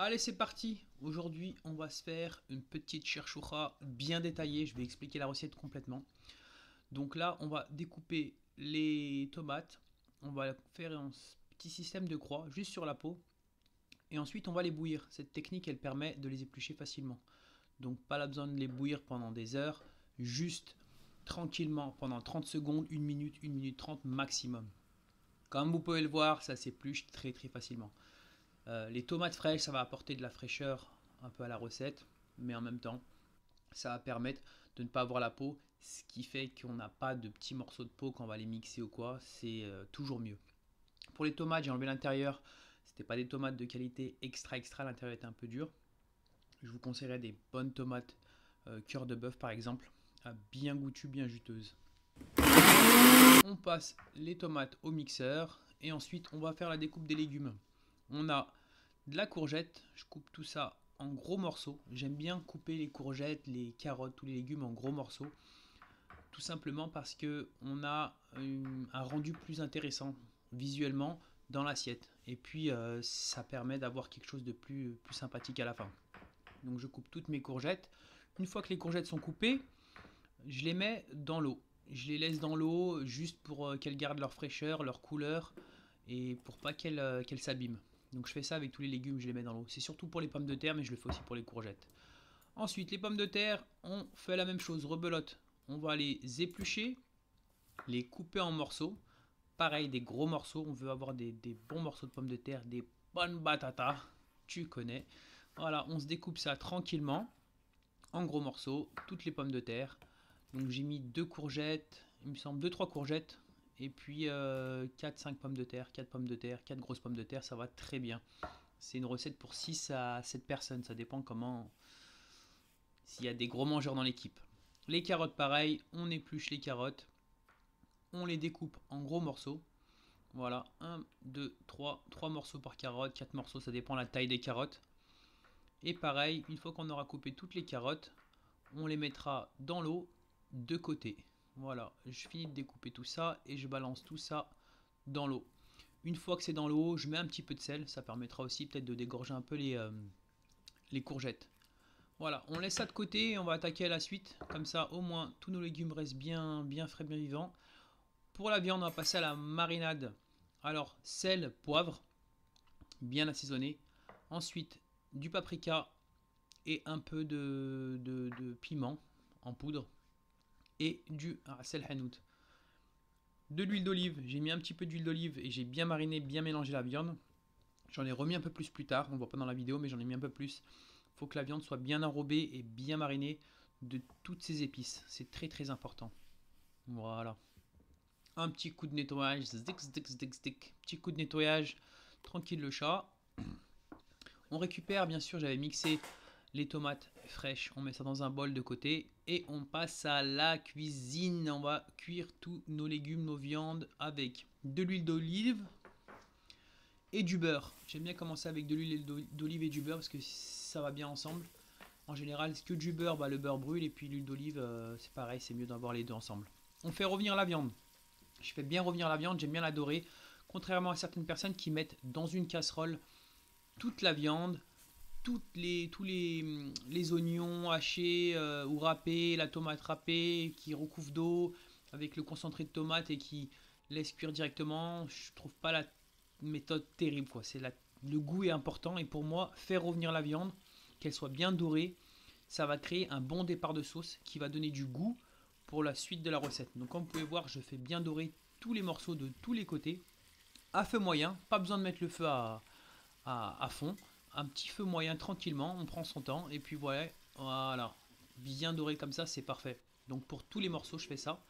Allez, c'est parti. Aujourd'hui, on va se faire une petite cherchoucha bien détaillée. Je vais expliquer la recette complètement. Donc là, on va découper les tomates. On va faire un petit système de croix juste sur la peau. Et ensuite, on va les bouillir. Cette technique, elle permet de les éplucher facilement. Donc pas la besoin de les bouillir pendant des heures. Juste tranquillement pendant 30 secondes, 1 minute 30 maximum. Comme vous pouvez le voir, ça s'épluche très très facilement. Les tomates fraîches, ça va apporter de la fraîcheur un peu à la recette, mais en même temps, ça va permettre de ne pas avoir la peau, ce qui fait qu'on n'a pas de petits morceaux de peau quand on va les mixer ou quoi, c'est toujours mieux. Pour les tomates, j'ai enlevé l'intérieur, c'était pas des tomates de qualité extra, l'intérieur était un peu dur. Je vous conseillerais des bonnes tomates cœur de bœuf par exemple, bien goûtues, bien juteuses. On passe les tomates au mixeur et ensuite on va faire la découpe des légumes. On a de la courgette, je coupe tout ça en gros morceaux. J'aime bien couper les courgettes, les carottes, tous les légumes en gros morceaux. Tout simplement parce que on a un rendu plus intéressant visuellement dans l'assiette. Et puis ça permet d'avoir quelque chose de plus sympathique à la fin. Donc je coupe toutes mes courgettes. Une fois que les courgettes sont coupées, je les mets dans l'eau. Je les laisse dans l'eau juste pour qu'elles gardent leur fraîcheur, leur couleur et pour pas qu'elles s'abîment. Donc je fais ça avec tous les légumes, je les mets dans l'eau. C'est surtout pour les pommes de terre, mais je le fais aussi pour les courgettes. Ensuite, les pommes de terre, on fait la même chose, rebelote. On va les éplucher, les couper en morceaux. Pareil, des gros morceaux. On veut avoir des bons morceaux de pommes de terre, des bonnes batatas. Tu connais. Voilà, on se découpe ça tranquillement, en gros morceaux, toutes les pommes de terre. Donc j'ai mis 2 courgettes, il me semble 2-3 courgettes. Et puis 4-5 pommes de terre, 4 pommes de terre, 4 grosses pommes de terre, ça va très bien. C'est une recette pour 6 à 7 personnes, ça dépend comment, s'il y a des gros mangeurs dans l'équipe. Les carottes pareil, on épluche les carottes, on les découpe en gros morceaux. Voilà, 1, 2, 3 morceaux par carotte, 4 morceaux, ça dépend de la taille des carottes. Et pareil, une fois qu'on aura coupé toutes les carottes, on les mettra dans l'eau de côté. Voilà, je finis de découper tout ça et je balance tout ça dans l'eau. Une fois que c'est dans l'eau, je mets un petit peu de sel, ça permettra aussi peut-être de dégorger un peu les courgettes. Voilà, on laisse ça de côté et on va attaquer à la suite. Comme ça, au moins, tous nos légumes restent bien frais, bien vivants. Pour la viande, on va passer à la marinade. Alors, sel, poivre, bien assaisonné. Ensuite, du paprika et un peu de piment en poudre. Et du sel hanout. De l'huile d'olive, j'ai mis un petit peu d'huile d'olive et j'ai bien mariné, bien mélangé la viande. J'en ai remis un peu plus tard, on ne voit pas dans la vidéo, mais j'en ai mis un peu plus. Il faut que la viande soit bien enrobée et bien marinée de toutes ces épices. C'est très important. Voilà. Un petit coup de nettoyage, zdic. Petit coup de nettoyage, tranquille le chat. On récupère, bien sûr, j'avais mixé les tomates fraîches. On met ça dans un bol de côté et on passe à la cuisine. On va cuire tous nos légumes, nos viandes avec de l'huile d'olive et du beurre. J'aime bien commencer avec de l'huile d'olive et du beurre parce que ça va bien ensemble. En général, que du beurre, le beurre brûle et puis l'huile d'olive, c'est pareil, c'est mieux d'avoir les deux ensemble. On fait revenir la viande. Je fais bien revenir la viande, j'aime bien la dorer. Contrairement à certaines personnes qui mettent dans une casserole toute la viande, tous les oignons hachés ou râpés, la tomate râpée qui recouvre d'eau avec le concentré de tomate et qui laisse cuire directement. Je trouve pas la méthode terrible quoi. Le goût est important et pour moi faire revenir la viande, qu'elle soit bien dorée, ça va créer un bon départ de sauce qui va donner du goût pour la suite de la recette. Donc comme vous pouvez voir, je fais bien dorer tous les morceaux de tous les côtés à feu moyen, pas besoin de mettre le feu à fond, un petit feu moyen tranquillement, on prend son temps et puis voilà, bien doré comme ça, c'est parfait. Donc pour tous les morceaux, je fais ça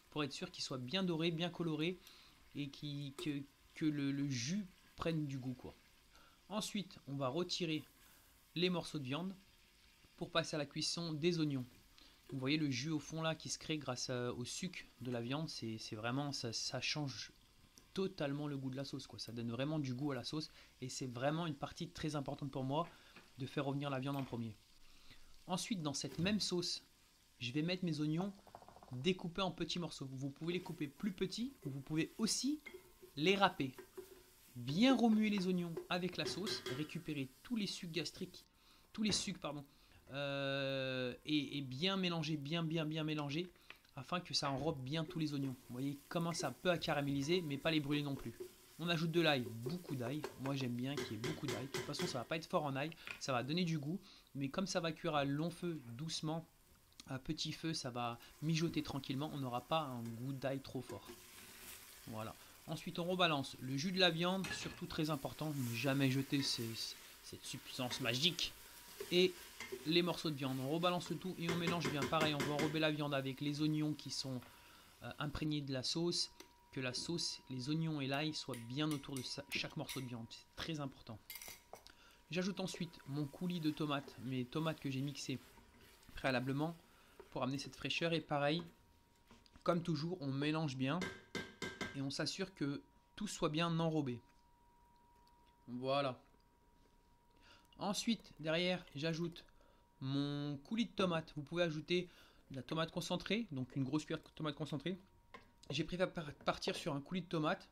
pour être sûr qu'ils soient bien dorés, bien colorés et que le jus prenne du goût quoi. Ensuite, on va retirer les morceaux de viande pour passer à la cuisson des oignons. Vous voyez le jus au fond là qui se crée grâce au sucre de la viande, c'est vraiment ça change totalement le goût de la sauce quoi. Ça donne vraiment du goût à la sauce et c'est vraiment une partie très importante pour moi de faire revenir la viande en premier. Ensuite, dans cette même sauce, je vais mettre mes oignons découpés en petits morceaux. Vous pouvez les couper plus petits ou vous pouvez aussi les râper. bien remuer les oignons avec la sauce, récupérer tous les sucs gastriques, tous les sucs, pardon, et bien mélanger, bien mélanger, afin que ça enrobe bien tous les oignons. Vous voyez comment ça peut caraméliser, mais pas les brûler non plus. On ajoute de l'ail, beaucoup d'ail. Moi j'aime bien qu'il y ait beaucoup d'ail. De toute façon, ça va pas être fort en ail, ça va donner du goût, mais comme ça va cuire à long feu, doucement, à petit feu, ça va mijoter tranquillement. On n'aura pas un goût d'ail trop fort. Voilà. Ensuite, on rebalance le jus de la viande, surtout très important, ne jamais jeter cette substance magique. Et les morceaux de viande. On rebalance le tout et on mélange bien. Pareil, on va enrober la viande avec les oignons qui sont imprégnés de la sauce. Que la sauce, les oignons et l'ail soient bien autour de chaque morceau de viande. C'est très important. J'ajoute ensuite mon coulis de tomates, mes tomates que j'ai mixées préalablement pour amener cette fraîcheur. Et pareil, comme toujours, on mélange bien et on s'assure que tout soit bien enrobé. Voilà. Ensuite, derrière, j'ajoute mon coulis de tomate. Vous pouvez ajouter de la tomate concentrée, donc une grosse cuillère de tomate concentrée. J'ai préféré partir sur un coulis de tomate.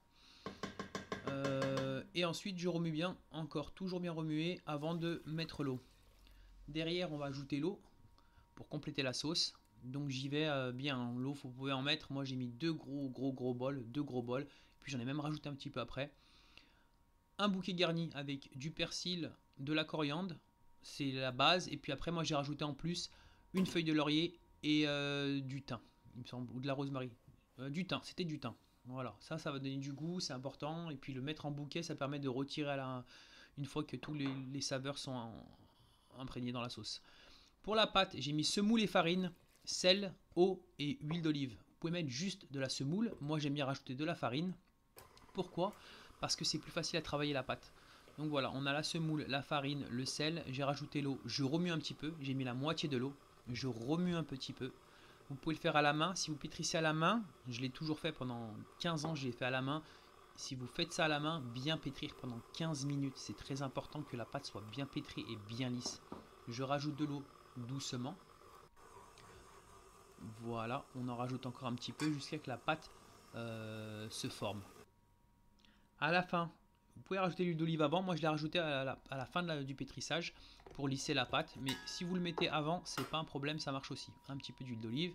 Et ensuite, je remue bien, encore toujours bien remuer avant de mettre l'eau. Derrière, on va ajouter l'eau pour compléter la sauce. Donc j'y vais bien. L'eau, vous pouvez en mettre. Moi, j'ai mis deux gros bols, Puis j'en ai même rajouté un petit peu après. Un bouquet garni avec du persil, de la coriandre, c'est la base. Et puis après, moi j'ai rajouté en plus une feuille de laurier et du thym, il me semble, ou de la rosemary. Du thym, c'était du thym. Voilà, ça va donner du goût, c'est important. Et puis le mettre en bouquet, ça permet de retirer une fois que tous les saveurs sont imprégnées dans la sauce. Pour la pâte, j'ai mis semoule et farine, sel, eau et huile d'olive. Vous pouvez mettre juste de la semoule. Moi j'aime bien rajouter de la farine. Pourquoi ? Parce que c'est plus facile à travailler la pâte. Donc voilà, on a la semoule, la farine, le sel, j'ai rajouté l'eau, je remue un petit peu, j'ai mis la moitié de l'eau, je remue un petit peu. Vous pouvez le faire à la main, si vous pétrissez à la main, je l'ai toujours fait pendant 15 ans, je l'ai fait à la main. Si vous faites ça à la main, bien pétrir pendant 15 minutes, c'est très important que la pâte soit bien pétrie et bien lisse. Je rajoute de l'eau doucement. Voilà, on en rajoute encore un petit peu jusqu'à ce que la pâte se forme. À la fin, vous pouvez rajouter l'huile d'olive avant. Moi, je l'ai rajouté à la fin du pétrissage pour lisser la pâte. Mais si vous le mettez avant, c'est pas un problème, ça marche aussi. Un petit peu d'huile d'olive.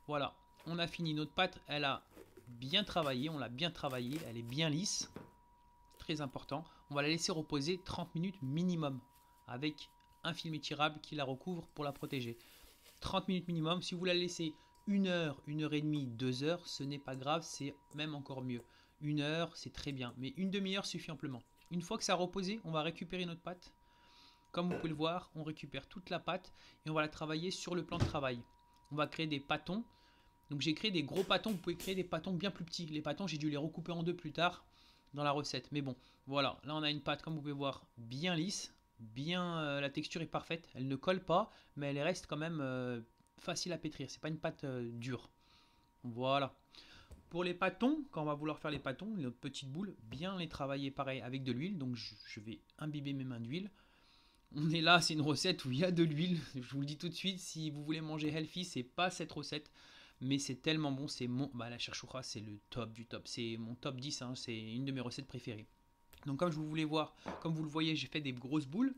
Voilà, on a fini notre pâte. Elle a bien travaillé, on l'a bien travaillée. Elle est bien lisse. Très important. On va la laisser reposer 30 minutes minimum avec un film étirable qui la recouvre pour la protéger. 30 minutes minimum. Si vous la laissez 1 heure, 1 heure et demie, 2 heures, ce n'est pas grave, c'est même encore mieux. 1 heure, c'est très bien, mais une demi-heure suffit amplement. Une fois que ça a reposé, on va récupérer notre pâte. Comme vous pouvez le voir, on récupère toute la pâte et on va la travailler sur le plan de travail. On va créer des pâtons. Donc j'ai créé des gros pâtons, vous pouvez créer des pâtons bien plus petits. Les pâtons, j'ai dû les recouper en deux plus tard dans la recette. Mais bon, voilà, là on a une pâte, comme vous pouvez voir, bien lisse. La texture est parfaite, elle ne colle pas, mais elle reste quand même facile à pétrir. C'est pas une pâte dure. Voilà. Pour les pâtons, quand on va vouloir faire les pâtons, nos petites boules, bien les travailler pareil avec de l'huile. Donc je vais imbiber mes mains d'huile. On est là, c'est une recette où il y a de l'huile. Je vous le dis tout de suite, si vous voulez manger healthy, c'est pas cette recette. Mais c'est tellement bon, c'est la chouchoura, c'est le top du top. C'est mon top 10, hein, c'est une de mes recettes préférées. Donc comme comme vous le voyez, j'ai fait des grosses boules.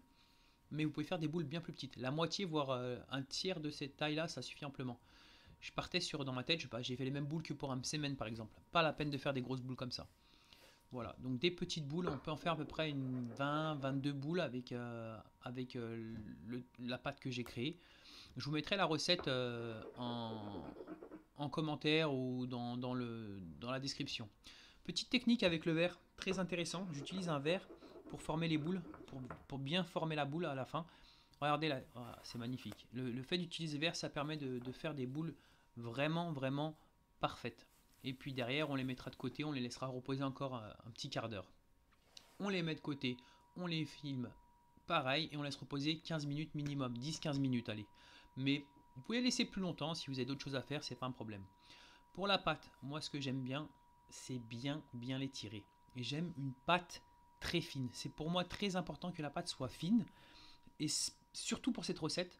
Mais vous pouvez faire des boules bien plus petites. La moitié, voire un tiers de cette taille-là, ça suffit amplement. Je partais dans ma tête, j'ai fait les mêmes boules que pour un semaine par exemple. Pas la peine de faire des grosses boules comme ça. Voilà, donc des petites boules, on peut en faire à peu près une 20-22 boules avec la pâte que j'ai créée. Je vous mettrai la recette en commentaire ou dans la description. Petite technique avec le verre, très intéressant. J'utilise un verre pour former les boules, pour bien former la boule à la fin. Regardez là, voilà, c'est magnifique. Le fait d'utiliser le verre, ça permet de faire des boules vraiment parfaites. Et puis derrière, on les mettra de côté, on les laissera reposer encore un petit quart d'heure. On les met de côté, on les filme pareil et on laisse reposer 15 minutes minimum, 10-15 minutes, allez. Mais vous pouvez laisser plus longtemps si vous avez d'autres choses à faire, c'est pas un problème. Pour la pâte, moi ce que j'aime bien, c'est bien l'étirer. Et j'aime une pâte très fine. C'est pour moi très important que la pâte soit fine. Et surtout pour cette recette,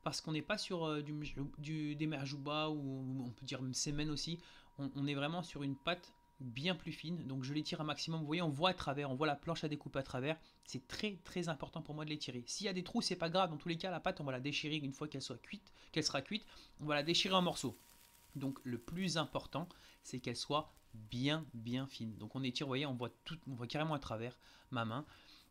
parce qu'on n'est pas sur des merjouba ou on peut dire semen aussi. On est vraiment sur une pâte bien plus fine. Donc je l'étire un maximum. Vous voyez, on voit à travers, on voit la planche à découper à travers. C'est très très important pour moi de l'étirer. S'il y a des trous, c'est pas grave. Dans tous les cas, la pâte, on va la déchirer une fois qu'elle sera cuite. On va la déchirer en morceaux. Donc le plus important, c'est qu'elle soit bien fine. Donc on étire, vous voyez, on voit carrément à travers ma main.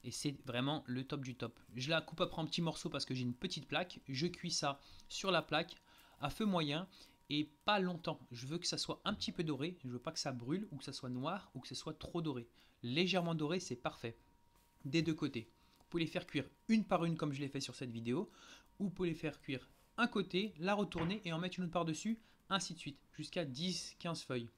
Et c'est vraiment le top du top. Je la coupe après en petits morceaux parce que j'ai une petite plaque. Je cuis ça sur la plaque à feu moyen et pas longtemps. Je veux que ça soit un petit peu doré. Je veux pas que ça brûle ou que ça soit noir ou que ce soit trop doré. Légèrement doré, c'est parfait. Des deux côtés. Vous pouvez les faire cuire une par une comme je l'ai fait sur cette vidéo. Ou vous pouvez les faire cuire un côté, la retourner et en mettre une autre par-dessus. Ainsi de suite. Jusqu'à 10-15 feuilles.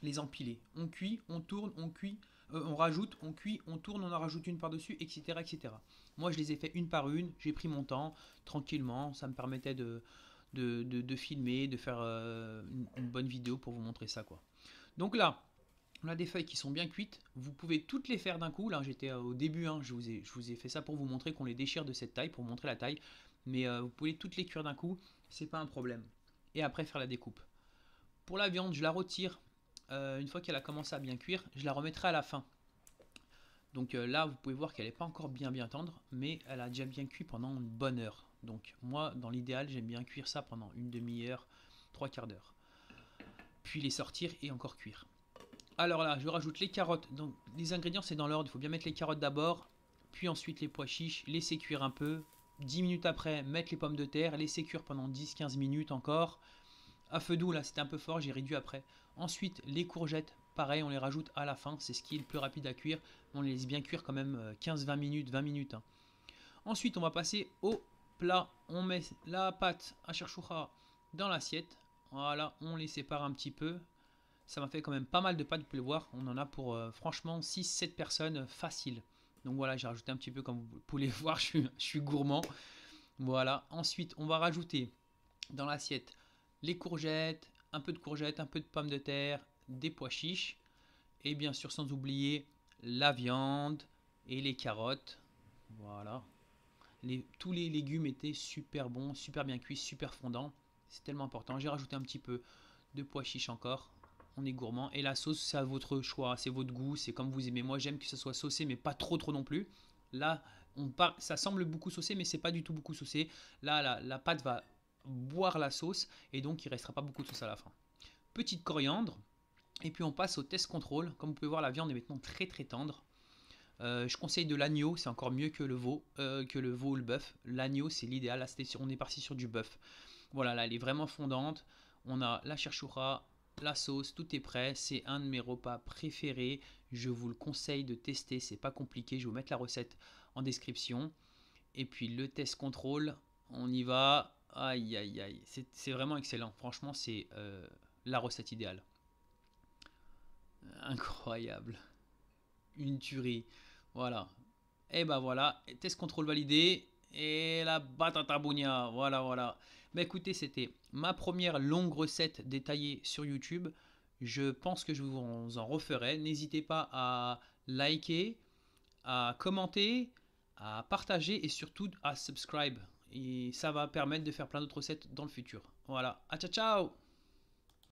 Les empiler. On cuit, on tourne, on cuit. On rajoute, on cuit, on tourne, on en rajoute une par-dessus, etc., etc. Moi, je les ai fait une par une. J'ai pris mon temps, tranquillement. Ça me permettait de filmer, de faire une bonne vidéo pour vous montrer ça, quoi. Donc là, on a des feuilles qui sont bien cuites. Vous pouvez toutes les faire d'un coup. Là, j'étais au début, hein, je vous ai fait ça pour vous montrer qu'on les déchire de cette taille, pour vous montrer la taille. Mais vous pouvez toutes les cuire d'un coup, c'est pas un problème. Et après, faire la découpe. Pour la viande, je la retire. Une fois qu'elle a commencé à bien cuire, je la remettrai à la fin. Donc là, vous pouvez voir qu'elle n'est pas encore bien tendre, mais elle a déjà bien cuit pendant une bonne heure. Donc moi, dans l'idéal, j'aime bien cuire ça pendant une demi-heure, 3/4 d'heure. Puis les sortir et encore cuire. Alors là, je rajoute les carottes. Donc les ingrédients, c'est dans l'ordre. Il faut bien mettre les carottes d'abord, puis ensuite les pois chiches, laisser cuire un peu. 10 minutes après, mettre les pommes de terre, laisser cuire pendant 10-15 minutes encore. À feu doux, là, c'était un peu fort, j'ai réduit après. Ensuite, les courgettes, pareil, on les rajoute à la fin. C'est ce qui est le plus rapide à cuire. On les laisse bien cuire quand même 15-20 minutes, 20 minutes. Hein. Ensuite, on va passer au plat. On met la pâte à cherchoucha dans l'assiette. Voilà, on les sépare un petit peu. Ça m'a fait quand même pas mal de pâtes, vous pouvez le voir. On en a pour franchement 6-7 personnes facile. Donc voilà, j'ai rajouté un petit peu, comme vous pouvez le voir, je suis gourmand. Voilà, ensuite, on va rajouter dans l'assiette les courgettes, un peu de pommes de terre, des pois chiches et bien sûr sans oublier la viande et les carottes. Voilà. Tous les légumes étaient super bons, super bien cuits, super fondants. C'est tellement important. J'ai rajouté un petit peu de pois chiches encore. On est gourmand. Et la sauce, c'est à votre choix, c'est votre goût, c'est comme vous aimez. Moi, j'aime que ce soit saucé, mais pas trop non plus. Là, ça semble beaucoup saucé, mais c'est pas du tout beaucoup saucé. Là, la pâte va boire la sauce et donc il restera pas beaucoup de sauce à la fin. Petite coriandre et puis on passe au test contrôle. Comme vous pouvez voir, la viande est maintenant très tendre. Je conseille de l'agneau, c'est encore mieux que le veau ou le bœuf. L'agneau c'est l'idéal. Là, on est parti sur du bœuf. Voilà, là elle est vraiment fondante. On a la cherchoura, la sauce, tout est prêt. C'est un de mes repas préférés. Je vous le conseille de tester, c'est pas compliqué. Je vais vous mettre la recette en description. Et puis le test contrôle, on y va. Aïe aïe aïe, c'est vraiment excellent. Franchement, c'est la recette idéale. Incroyable. Une tuerie. Voilà. Et ben voilà, test contrôle validé. Et la batata bounia. Voilà. Mais écoutez, c'était ma première longue recette détaillée sur YouTube. Je pense que je vous en referai. N'hésitez pas à liker, à commenter, à partager et surtout à subscribe. Et ça va permettre de faire plein d'autres recettes dans le futur. Voilà. À ciao ciao.